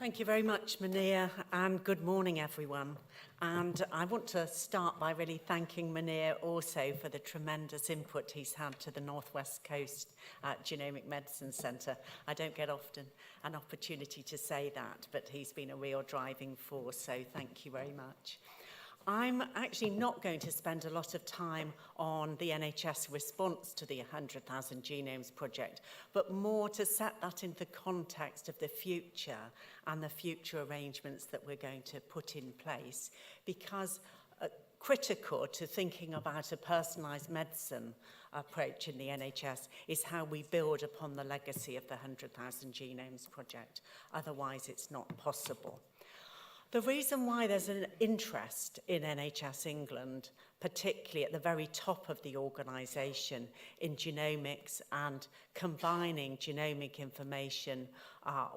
Thank you very much, Munir, and good morning, everyone. And I want to start by really thanking Munir also for the tremendous input he's had to the North West Coast Genomic Medicines Centre. I don't get often an opportunity to say that, but he's been a real driving force, so thank you very much. I'm actually not going to spend a lot of time on the NHS response to the 100,000 Genomes project, but more to set that into the context of the future and the future arrangements that we're going to put in place, because critical to thinking about a personalised medicine approach in the NHS is how we build upon the legacy of the 100,000 Genomes project. Otherwise, it's not possible. The reason why there's an interest in NHS England, particularly at the very top of the organisation, in genomics and combining genomic information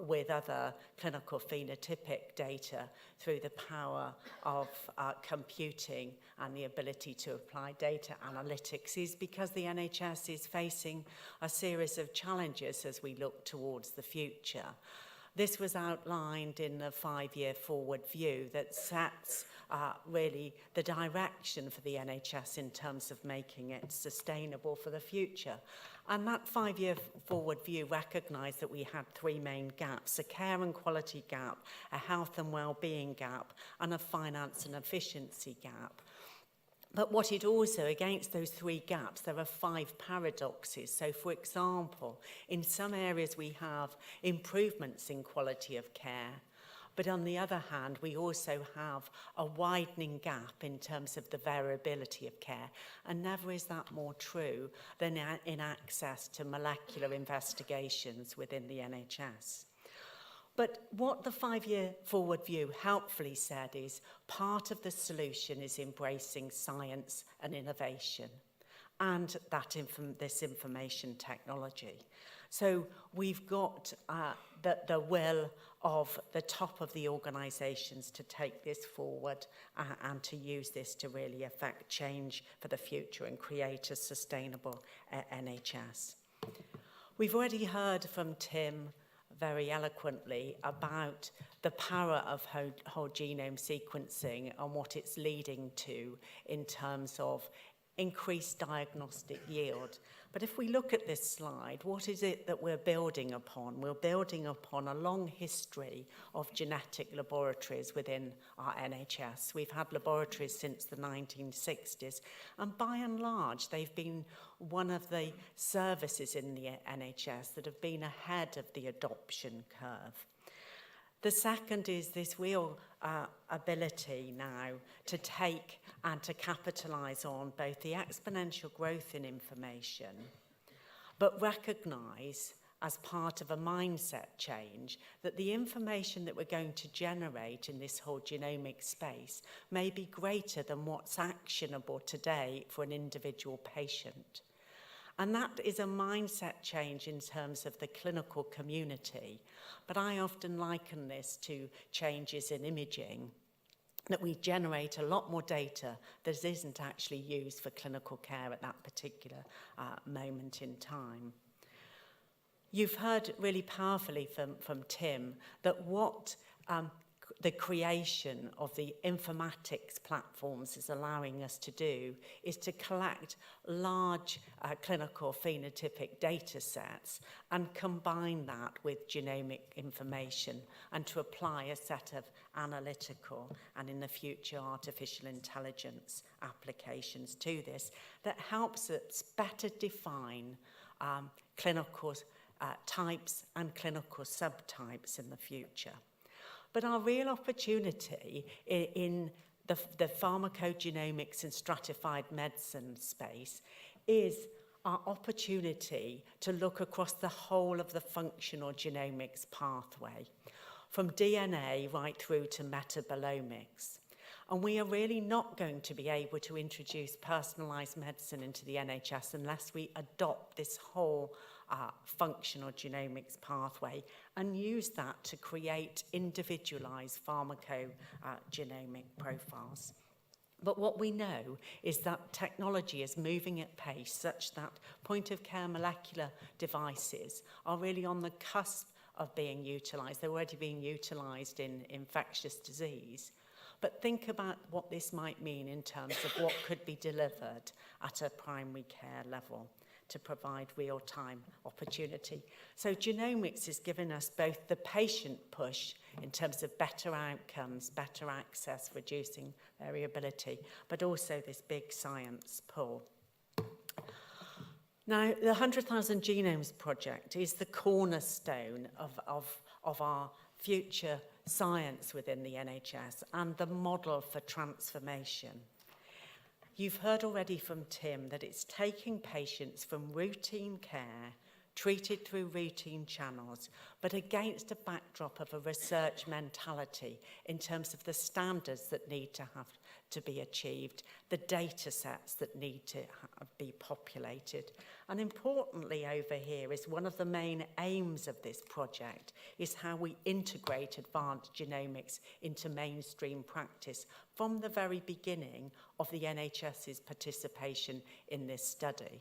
with other clinical phenotypic data through the power of computing and the ability to apply data analytics, is because the NHS is facing a series of challenges as we look towards the future. This was outlined in the 5-year forward view that sets really the direction for the NHS in terms of making it sustainable for the future. And that 5-year forward view recognised that we had 3 main gaps: a care and quality gap, a health and well-being gap, and a finance and efficiency gap. But what it also, against those 3 gaps, there are 5 paradoxes. So, for example, in some areas we have improvements in quality of care, but on the other hand, we also have a widening gap in terms of the variability of care. And never is that more true than in access to molecular investigations within the NHS. But what the 5-year forward view helpfully said is part of the solution is embracing science and innovation and this information technology. So we've got the will of the top of the organisations to take this forward and to use this to really affect change for the future and create a sustainable NHS. We've already heard from Tim very eloquently about the power of whole genome sequencing and what it's leading to in terms of increased diagnostic yield. But if we look at this slide, what is it that we're building upon? We're building upon a long history of genetic laboratories within our NHS. We've had laboratories since the 1960s, and by and large, they've been one of the services in the NHS that have been ahead of the adoption curve. The second is this real ability now to take and to capitalise on both the exponential growth in information, but recognise as part of a mindset change that the information that we're going to generate in this whole genomic space may be greater than what's actionable today for an individual patient. And that is a mindset change in terms of the clinical community. But I often liken this to changes in imaging, that we generate a lot more data that isn't actually used for clinical care at that particular moment in time. You've heard really powerfully from Tim that what the creation of the informatics platforms is allowing us to do is to collect large clinical phenotypic data sets and combine that with genomic information and to apply a set of analytical and in the future artificial intelligence applications to this that helps us better define clinical types and clinical subtypes in the future. But our real opportunity in the pharmacogenomics and stratified medicine space is our opportunity to look across the whole of the functional genomics pathway, from DNA right through to metabolomics. And we are really not going to be able to introduce personalised medicine into the NHS unless we adopt this whole functional genomics pathway and use that to create individualised pharmacogenomic profiles. But what we know is that technology is moving at pace such that point-of-care molecular devices are really on the cusp of being utilised. They're already being utilised in infectious disease. But think about what this might mean in terms of what could be delivered at a primary care level to provide real-time opportunity. So genomics is giving us both the patient push in terms of better outcomes, better access, reducing variability, but also this big science pull. Now, the 100,000 Genomes Project is the cornerstone of our future science within the NHS and the model for transformation. You've heard already from Tim that it's taking patients from routine care, treated through routine channels, but against a backdrop of a research mentality in terms of the standards that need to have to be achieved, the data sets that need to be populated. And importantly over here is one of the main aims of this project is how we integrate advanced genomics into mainstream practice from the very beginning of the NHS's participation in this study.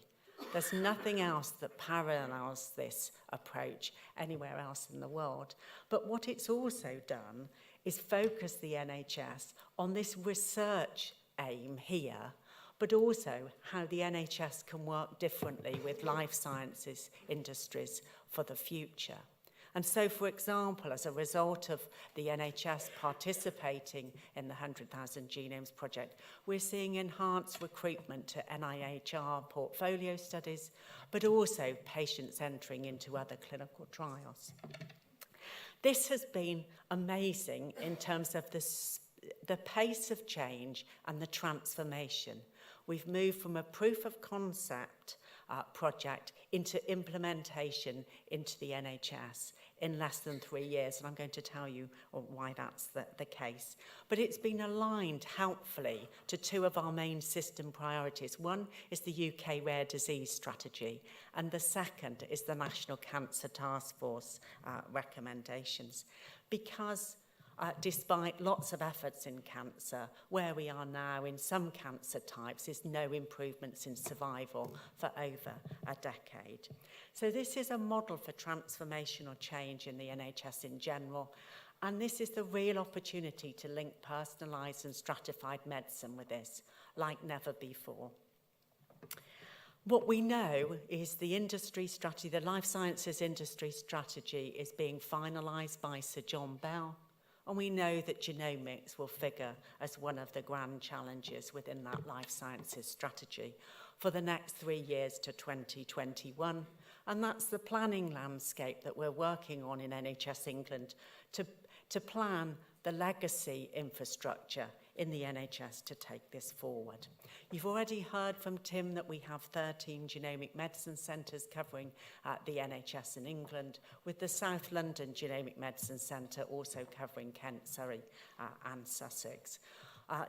There's nothing else that parallels this approach anywhere else in the world. But what it's also done is focus the NHS on this research aim here, but also how the NHS can work differently with life sciences industries for the future. And so, for example, as a result of the NHS participating in the 100,000 Genomes Project, we're seeing enhanced recruitment to NIHR portfolio studies, but also patients entering into other clinical trials. This has been amazing in terms of the pace of change and the transformation. We've moved from a proof of concept project into implementation into the NHS in less than 3 years, and I'm going to tell you why that's the case. But it's been aligned helpfully to two of our main system priorities. One is the UK Rare Disease Strategy, and the second is the National Cancer Task Force recommendations. Because despite lots of efforts in cancer, where we are now in some cancer types is no improvements in survival for over a decade. So this is a model for transformational change in the NHS in general, and this is the real opportunity to link personalised and stratified medicine with this, like never before. What we know is the industry strategy, the life sciences industry strategy is being finalised by Sir John Bell. And we know that genomics will figure as one of the grand challenges within that life sciences strategy for the next 3 years to 2021. And that's the planning landscape that we're working on in NHS England to plan the legacy infrastructure in the NHS to take this forward. You've already heard from Tim that we have 13 Genomic Medicines Centres covering the NHS in England, with the South London Genomic Medicines Centre also covering Kent, Surrey and Sussex.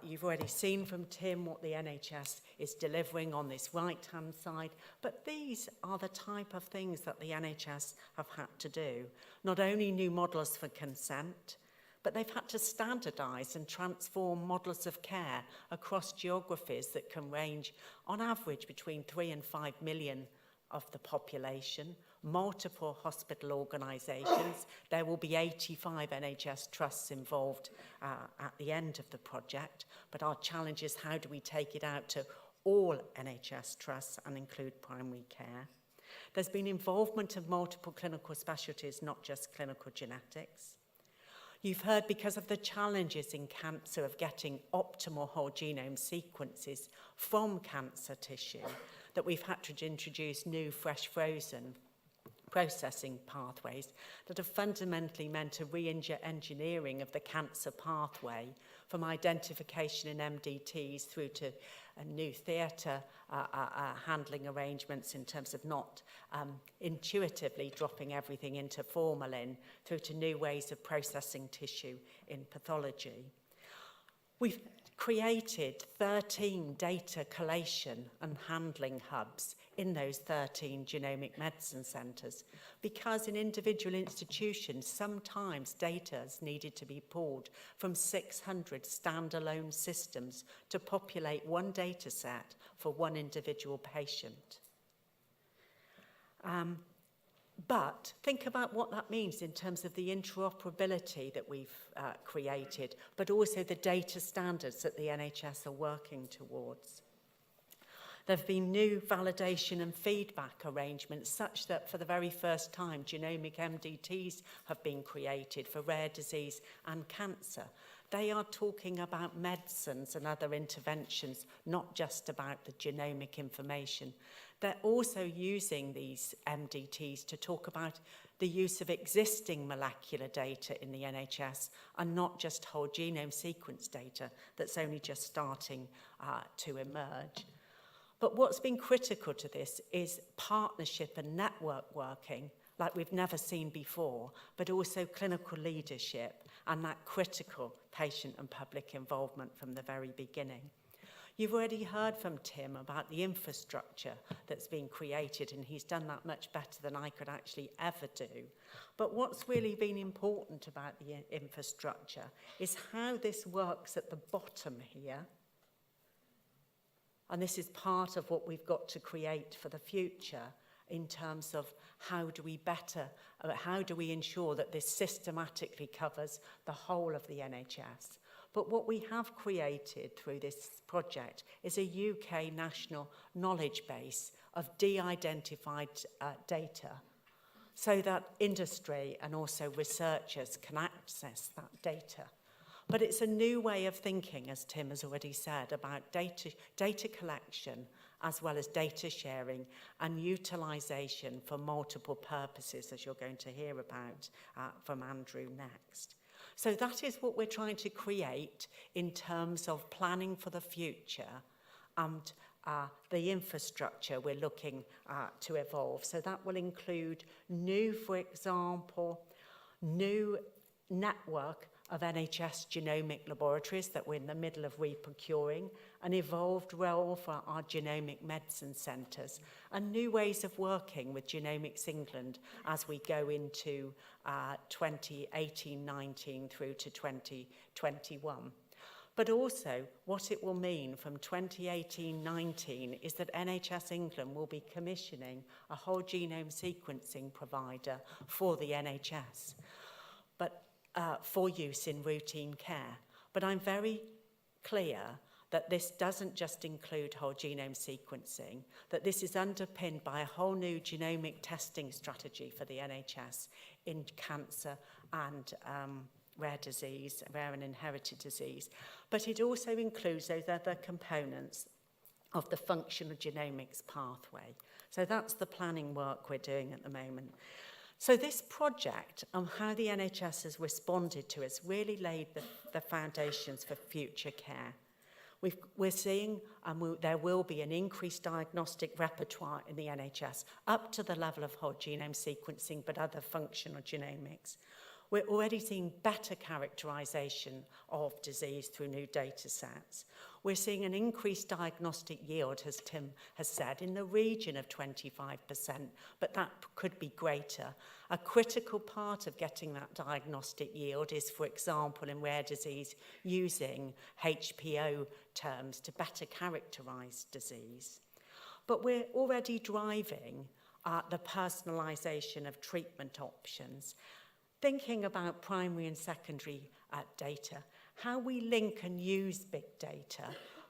You've already seen from Tim what the NHS is delivering on this right-hand side, but these are the type of things that the NHS have had to do. Not only new models for consent, but they've had to standardise and transform models of care across geographies that can range, on average, between 3 and 5 million of the population, multiple hospital organisations. There will be 85 NHS trusts involved at the end of the project, but our challenge is how do we take it out to all NHS trusts and include primary care. There's been involvement of multiple clinical specialties, not just clinical genetics. You've heard because of the challenges in cancer of getting optimal whole genome sequences from cancer tissue that we've had to introduce new fresh frozen processing pathways that have fundamentally meant a re-engineering of the cancer pathway from identification in MDTs through to new theatre handling arrangements in terms of not intuitively dropping everything into formalin, through to new ways of processing tissue in pathology. We've created 13 data collation and handling hubs in those 13 genomic medicine centres, because in individual institutions, sometimes data is needed to be pulled from 600 standalone systems to populate one data set for one individual patient. But think about what that means in terms of the interoperability that we've created, but also the data standards that the NHS are working towards. There have been new validation and feedback arrangements such that for the very first time, genomic MDTs have been created for rare disease and cancer. They are talking about medicines and other interventions, not just about the genomic information. They're also using these MDTs to talk about the use of existing molecular data in the NHS and not just whole genome sequence data that's only just starting to emerge. But what's been critical to this is partnership and network working like we've never seen before, but also clinical leadership and that critical patient and public involvement from the very beginning. You've already heard from Tim about the infrastructure that's been created, and he's done that much better than I could actually ever do. But what's really been important about the infrastructure is how this works at the bottom here. And this is part of what we've got to create for the future in terms of how do we ensure that this systematically covers the whole of the NHS. But what we have created through this project is a UK national knowledge base of de-identified data so that industry and also researchers can access that data. But it's a new way of thinking, as Tim has already said, about data collection as well as data sharing and utilisation for multiple purposes, as you're going to hear about from Andrew next. So that is what we're trying to create in terms of planning for the future and the infrastructure we're looking to evolve. So that will include for example, new network of NHS genomic laboratories that we're in the middle of reprocuring, an evolved role for our Genomic Medicines Centres, and new ways of working with Genomics England as we go into 2018-19 through to 2021. But also, what it will mean from 2018-19 is that NHS England will be commissioning a whole genome sequencing provider for the NHS. But for use in routine care. But I'm very clear that this doesn't just include whole genome sequencing, that this is underpinned by a whole new genomic testing strategy for the NHS in cancer and rare and inherited disease. But it also includes those other components of the functional genomics pathway. So that's the planning work we're doing at the moment. So this project on how the NHS has responded to has really laid the foundations for future care. We're seeing there will be an increased diagnostic repertoire in the NHS up to the level of whole genome sequencing, but other functional genomics. We're already seeing better characterization of disease through new data sets. We're seeing an increased diagnostic yield, as Tim has said, in the region of 25%, but that could be greater. A critical part of getting that diagnostic yield is, for example, in rare disease, using HPO terms to better characterize disease. But we're already driving the personalisation of treatment options. Thinking about primary and secondary data, how we link and use big data,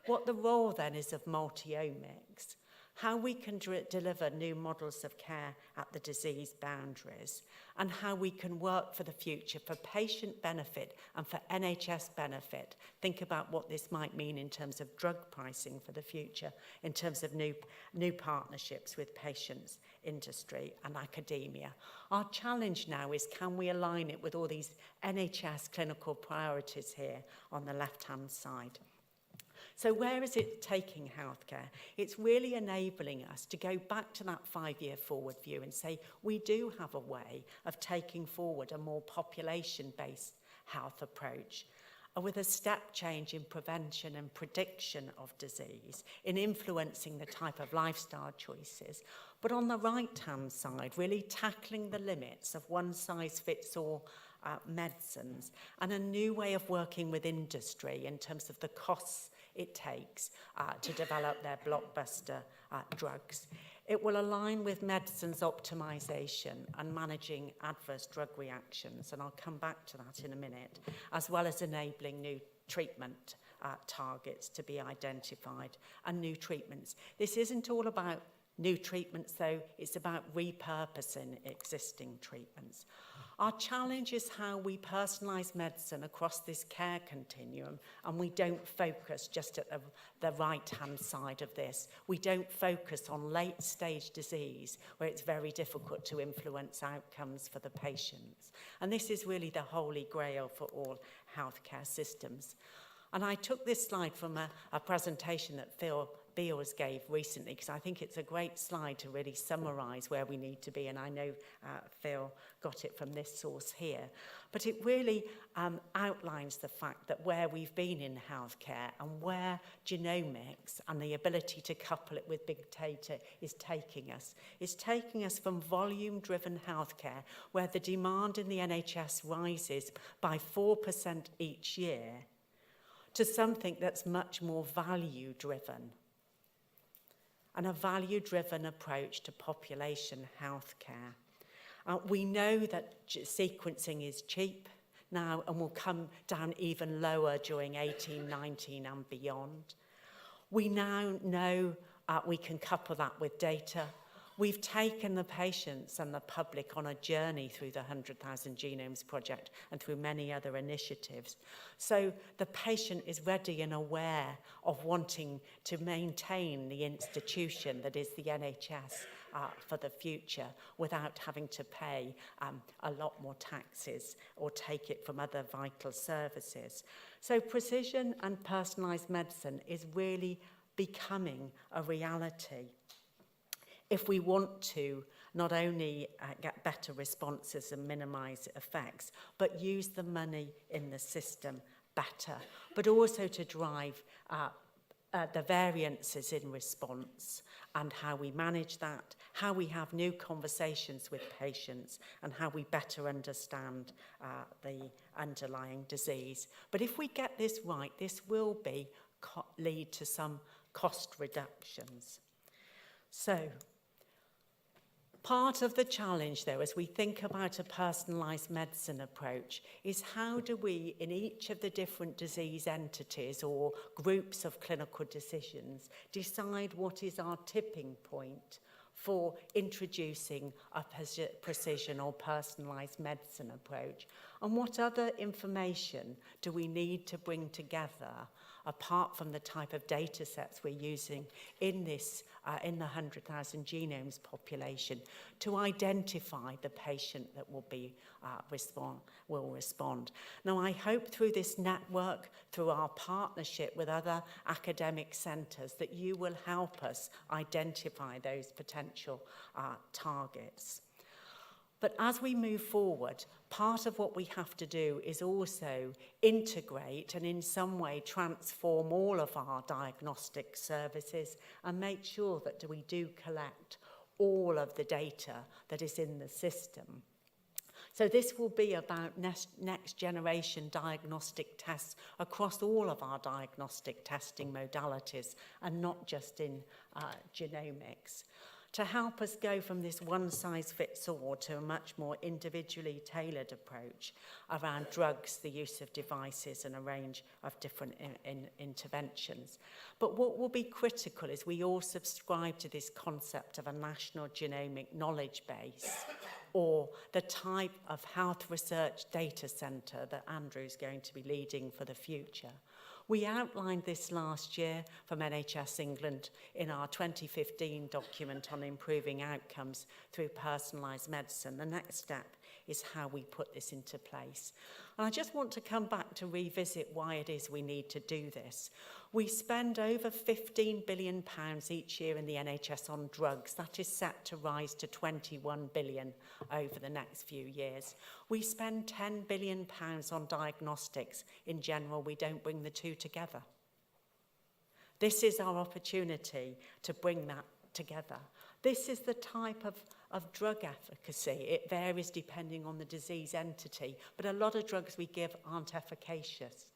what the role then is of multi-omics, how we can deliver new models of care at the disease boundaries, and how we can work for the future for patient benefit and for NHS benefit. Think about what this might mean in terms of drug pricing for the future, in terms of new partnerships with patients, industry and academia. Our challenge now is, can we align it with all these NHS clinical priorities here on the left-hand side? So where is it taking healthcare? It's really enabling us to go back to that 5-year forward view and say, we do have a way of taking forward a more population-based health approach with a step change in prevention and prediction of disease, in influencing the type of lifestyle choices. But on the right-hand side, really tackling the limits of one-size-fits-all medicines and a new way of working with industry in terms of the costs it takes to develop their blockbuster drugs. It will align with medicine's optimisation and managing adverse drug reactions, and I'll come back to that in a minute, as well as enabling new treatment targets to be identified and new treatments. This isn't all about new treatments, though. It's about repurposing existing treatments. Our challenge is how we personalise medicine across this care continuum, and we don't focus just at the right-hand side of this. We don't focus on late-stage disease, where it's very difficult to influence outcomes for the patients. And this is really the holy grail for all healthcare systems. And I took this slide from a presentation that Phil Beals gave recently, because I think it's a great slide to really summarise where we need to be, and I know Phil got it from this source here. But it really outlines the fact that where we've been in healthcare and where genomics and the ability to couple it with big data is taking us. It's taking us from volume-driven healthcare, where the demand in the NHS rises by 4% each year, to something that's much more value-driven, and a value-driven approach to population healthcare. We know that sequencing is cheap now and will come down even lower during 1819 and beyond. We now know we can couple that with data. We've taken the patients and the public on a journey through the 100,000 Genomes Project and through many other initiatives. So the patient is ready and aware of wanting to maintain the institution that is the NHS for the future without having to pay a lot more taxes or take it from other vital services. So precision and personalised medicine is really becoming a reality if we want to not only get better responses and minimise effects, but use the money in the system better, but also to drive the variances in response and how we manage that, how we have new conversations with patients, and how we better understand the underlying disease. But if we get this right, this will lead to some cost reductions. So, part of the challenge, though, as we think about a personalised medicine approach, is how do we, in each of the different disease entities or groups of clinical decisions, decide what is our tipping point for introducing a precision or personalised medicine approach? And what other information do we need to bring together, apart from the type of data sets we're using in this, in the 100,000 genomes population, to identify the patient that will respond. Now, I hope through this network, through our partnership with other academic centres, that you will help us identify those potential targets. But as we move forward, part of what we have to do is also integrate and in some way transform all of our diagnostic services and make sure that we do collect all of the data that is in the system. So this will be about next generation diagnostic tests across all of our diagnostic testing modalities and not just in genomics, to help us go from this one-size-fits-all to a much more individually tailored approach around drugs, the use of devices, and a range of different interventions. But what will be critical is we all subscribe to this concept of a national genomic knowledge base, or the type of health research data centre that Andrew's going to be leading for the future. We outlined this last year from NHS England in our 2015 document on improving outcomes through personalised medicine. The next step is how we put this into place. And I just want to come back to revisit why it is we need to do this. We spend over £15 billion each year in the NHS on drugs. That is set to rise to £21 billion over the next few years. We spend £10 billion on diagnostics. In general, we don't bring the two together. This is our opportunity to bring that together. This is the type of drug efficacy. It varies depending on the disease entity, but a lot of drugs we give aren't efficacious.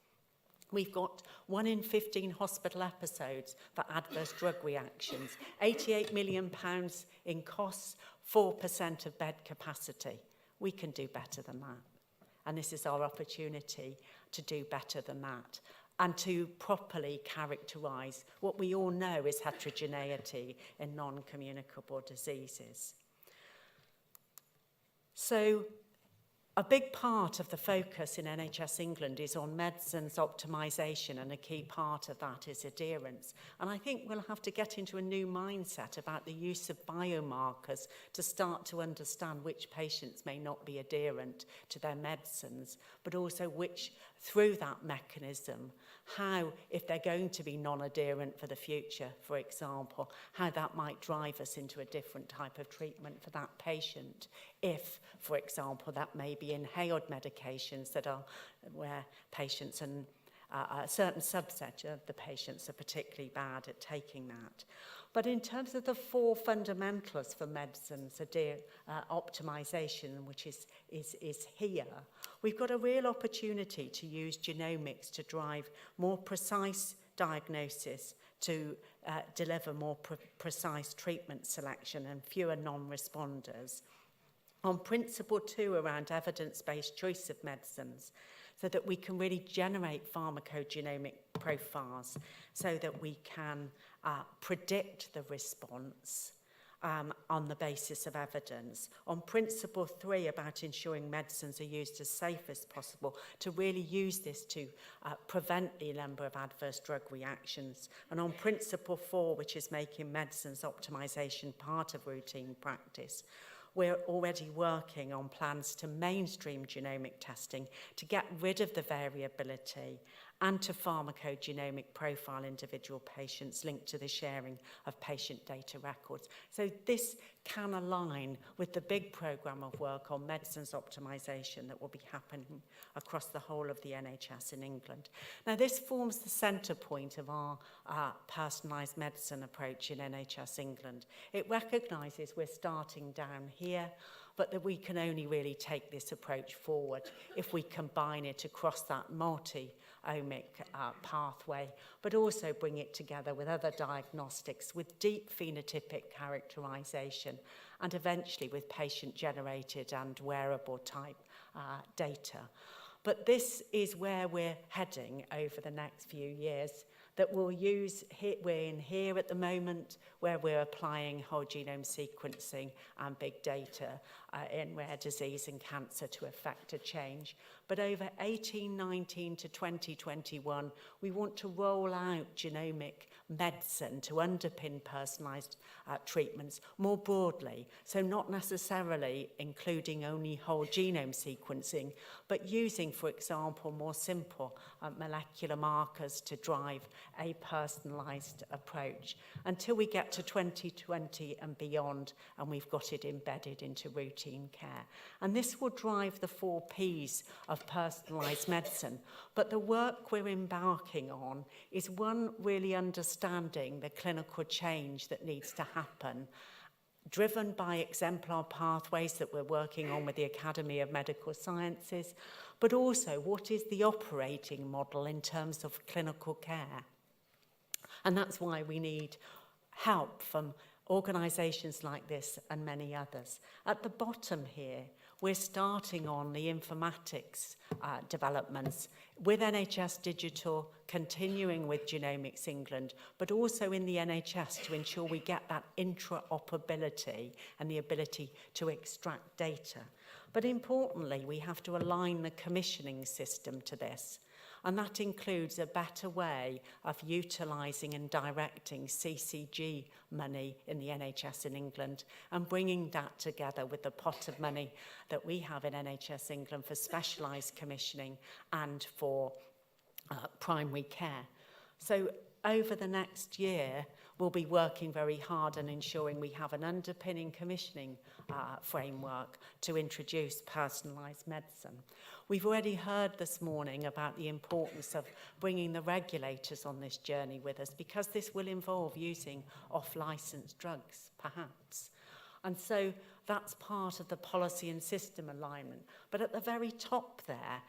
We've got 1 in 15 hospital episodes for adverse drug reactions, £88 million in costs, 4% of bed capacity. We can do better than that. And this is our opportunity to do better than that and to properly characterise what we all know is heterogeneity in non-communicable diseases. So, a big part of the focus in NHS England is on medicines optimisation, and a key part of that is adherence. And I think we'll have to get into a new mindset about the use of biomarkers to start to understand which patients may not be adherent to their medicines, but also which, through that mechanism, how, if they're going to be non-adherent for the future, for example, how that might drive us into a different type of treatment for that patient. If, for example, that may be inhaled medications that are where patients and a certain subset of the patients are particularly bad at taking that. But in terms of the 4 fundamentals for medicines, optimisation, which is here, we've got a real opportunity to use genomics to drive more precise diagnosis, to deliver more precise treatment selection and fewer non-responders. On principle 2 around evidence-based choice of medicines, so that we can really generate pharmacogenomic profiles so that we can predict the response on the basis of evidence. On principle 3 about ensuring medicines are used as safe as possible, to really use this to prevent the number of adverse drug reactions. And on principle 4, which is making medicines optimisation part of routine practice, we're already working on plans to mainstream genomic testing to get rid of the variability and to pharmacogenomic profile individual patients linked to the sharing of patient data records. So this can align with the big programme of work on medicines optimisation that will be happening across the whole of the NHS in England. Now, this forms the centre point of our personalised medicine approach in NHS England. It recognises we're starting down here, but that we can only really take this approach forward if we combine it across that multi-omic pathway, but also bring it together with other diagnostics, with deep phenotypic characterisation, and eventually with patient-generated and wearable type data. But this is where we're heading over the next few years, that we'll use, we're in here at the moment, where we're applying whole genome sequencing and big data in rare disease and cancer to effect a change. But over 1819 to 2021, we want to roll out genomic medicine to underpin personalised treatments more broadly. So not necessarily including only whole genome sequencing, but using, for example, more simple molecular markers to drive a personalised approach until we get to 2020 and beyond, and we've got it embedded into routine care. And this will drive the 4 Ps of personalised medicine. But the work we're embarking on is one, really understanding the clinical change that needs to happen, driven by exemplar pathways that we're working on with the Academy of Medical Sciences, but also what is the operating model in terms of clinical care. And that's why we need help from organisations like this and many others. At the bottom here, we're starting on the informatics developments with NHS Digital, continuing with Genomics England, but also in the NHS to ensure we get that interoperability and the ability to extract data. But importantly, we have to align the commissioning system to this. And that includes a better way of utilising and directing CCG money in the NHS in England and bringing that together with the pot of money that we have in NHS England for specialised commissioning and for primary care. So over the next year, we'll be working very hard on ensuring we have an underpinning commissioning framework to introduce personalised medicine. We've already heard this morning about the importance of bringing the regulators on this journey with us, because this will involve using off-licensed drugs, perhaps. And so that's part of the policy and system alignment. But at the very top there,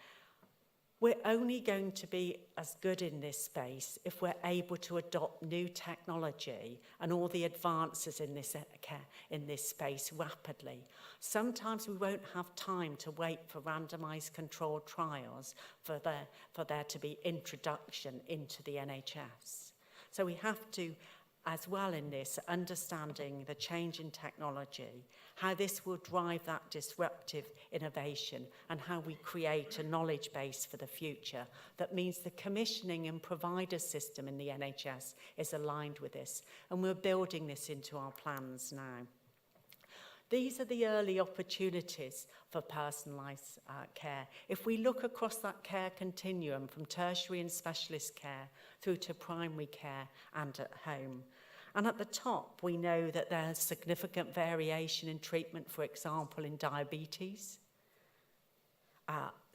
We're only going to be as good in this space if we're able to adopt new technology and all the advances in this space rapidly. Sometimes we won't have time to wait for randomized controlled trials for there to be introduction into the NHS. So we have to, as well in this, understanding the change in technology, how this will drive that disruptive innovation and how we create a knowledge base for the future. That means the commissioning and provider system in the NHS is aligned with this, and we're building this into our plans now. These are the early opportunities for personalised care. If we look across that care continuum from tertiary and specialist care through to primary care and at home. And at the top, we know that there's significant variation in treatment, for example, in diabetes.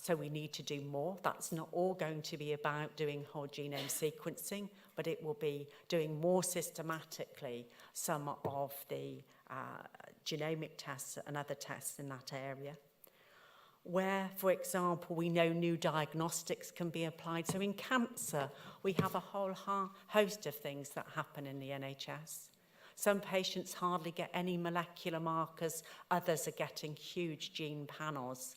So we need to do more. That's not all going to be about doing whole genome sequencing, but it will be doing more systematically some of the genomic tests and other tests in that area. Where, for example, we know new diagnostics can be applied. So in cancer, we have a whole host of things that happen in the NHS. Some patients hardly get any molecular markers. Others are getting huge gene panels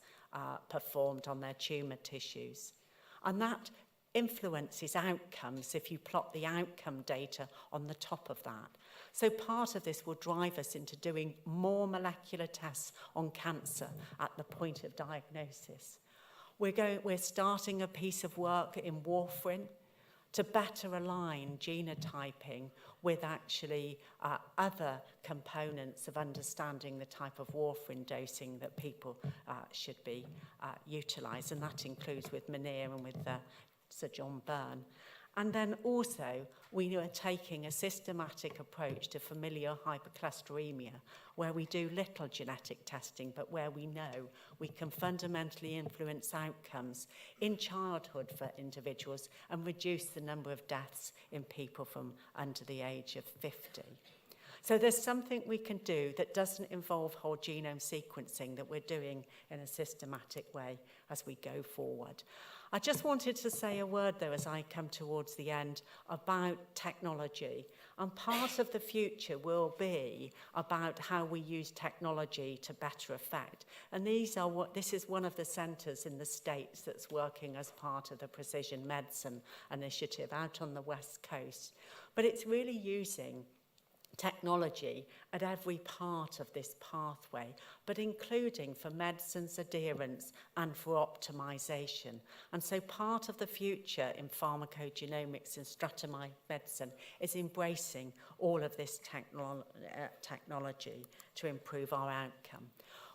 performed on their tumour tissues. And that influences outcomes if you plot the outcome data on the top of that. So part of this will drive us into doing more molecular tests on cancer at the point of diagnosis. We're starting a piece of work in warfarin to better align genotyping with actually other components of understanding the type of warfarin dosing that people should be utilised, and that includes with Munir and with Sir John Byrne. And then also, we are taking a systematic approach to familial hypercholesterolemia, where we do little genetic testing, but where we know we can fundamentally influence outcomes in childhood for individuals and reduce the number of deaths in people from under the age of 50. So there's something we can do that doesn't involve whole genome sequencing that we're doing in a systematic way as we go forward. I just wanted to say a word, though, as I come towards the end, about technology. And part of the future will be about how we use technology to better effect. And this is one of the centres in the States that's working as part of the Precision Medicine Initiative out on the West Coast. But it's really using technology at every part of this pathway, but including for medicines adherence and for optimisation. And so part of the future in pharmacogenomics and stratified medicine is embracing all of this technology to improve our outcome.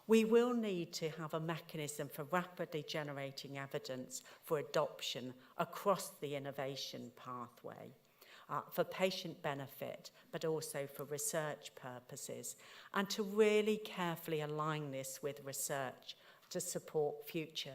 We will need to have a mechanism for rapidly generating evidence for adoption across the innovation pathway. For patient benefit, but also for research purposes, and to really carefully align this with research to support future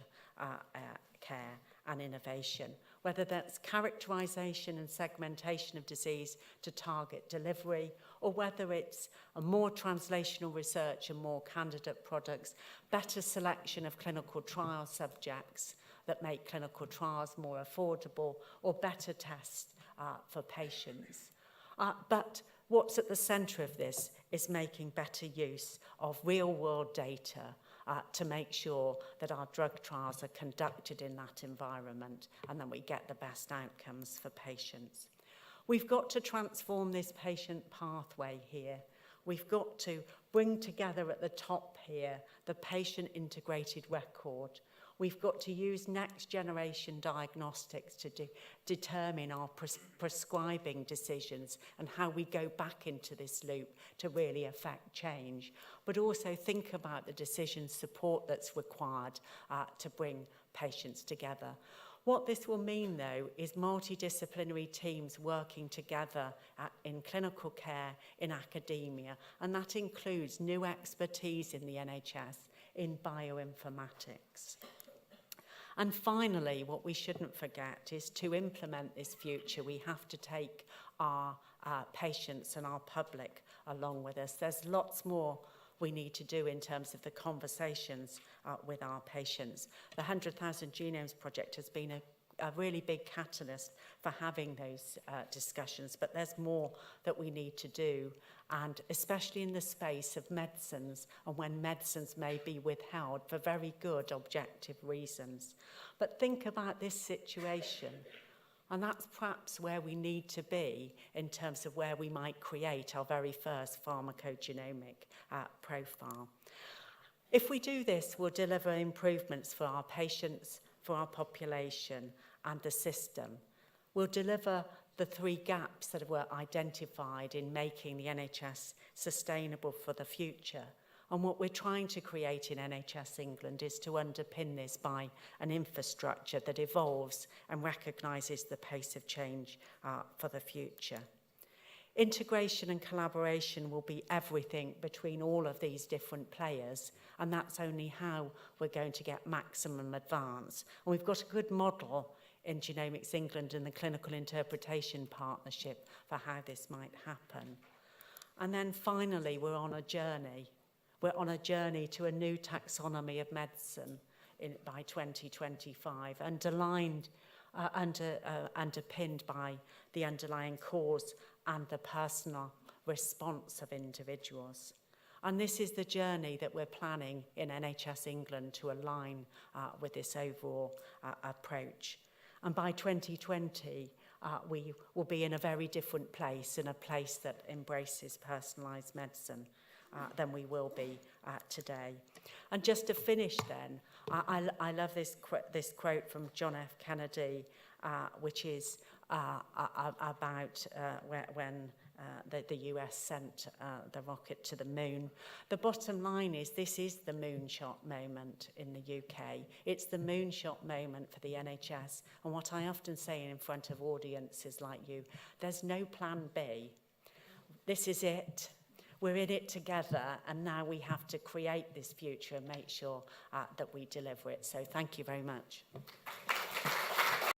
care and innovation, whether that's characterization and segmentation of disease to target delivery, or whether it's a more translational research and more candidate products, better selection of clinical trial subjects that make clinical trials more affordable, or better tests for patients. But what's at the centre of this is making better use of real-world data to make sure that our drug trials are conducted in that environment and then we get the best outcomes for patients. We've got to transform this patient pathway here. We've got to bring together at the top here the patient-integrated record. We've got to use next-generation diagnostics to determine our prescribing decisions and how we go back into this loop to really affect change, but also think about the decision support that's required to bring patients together. What this will mean, though, is multidisciplinary teams working together in clinical care, in academia, and that includes new expertise in the NHS in bioinformatics. And finally, what we shouldn't forget is to implement this future, we have to take our patients and our public along with us. There's lots more we need to do in terms of the conversations with our patients. The 100,000 Genomes Project has been a really big catalyst for having those discussions, but there's more that we need to do, and especially in the space of medicines and when medicines may be withheld for very good objective reasons. But think about this situation, and that's perhaps where we need to be in terms of where we might create our very first pharmacogenomic profile. If we do this, we'll deliver improvements for our patients, for our population, and the system. We'll deliver the 3 gaps that were identified in making the NHS sustainable for the future. And what we're trying to create in NHS England is to underpin this by an infrastructure that evolves and recognises the pace of change for the future. Integration and collaboration will be everything between all of these different players, and that's only how we're going to get maximum advance. And we've got a good model in Genomics England and the Clinical Interpretation Partnership for how this might happen. And then finally, we're on a journey. We're on a journey to a new taxonomy of medicine by 2025, underpinned by the underlying cause and the personal response of individuals. And this is the journey that we're planning in NHS England to align with this overall approach. And by 2020, we will be in a very different place, in a place that embraces personalised medicine than we will be today. And just to finish then, I love this quote from John F. Kennedy, which is about when the US sent the rocket to the moon. The bottom line is this is the moonshot moment in the UK. It's the moonshot moment for the NHS. And what I often say in front of audiences like you, there's no plan B. This is it. We're in it together, and now we have to create this future and make sure that we deliver it. So thank you very much.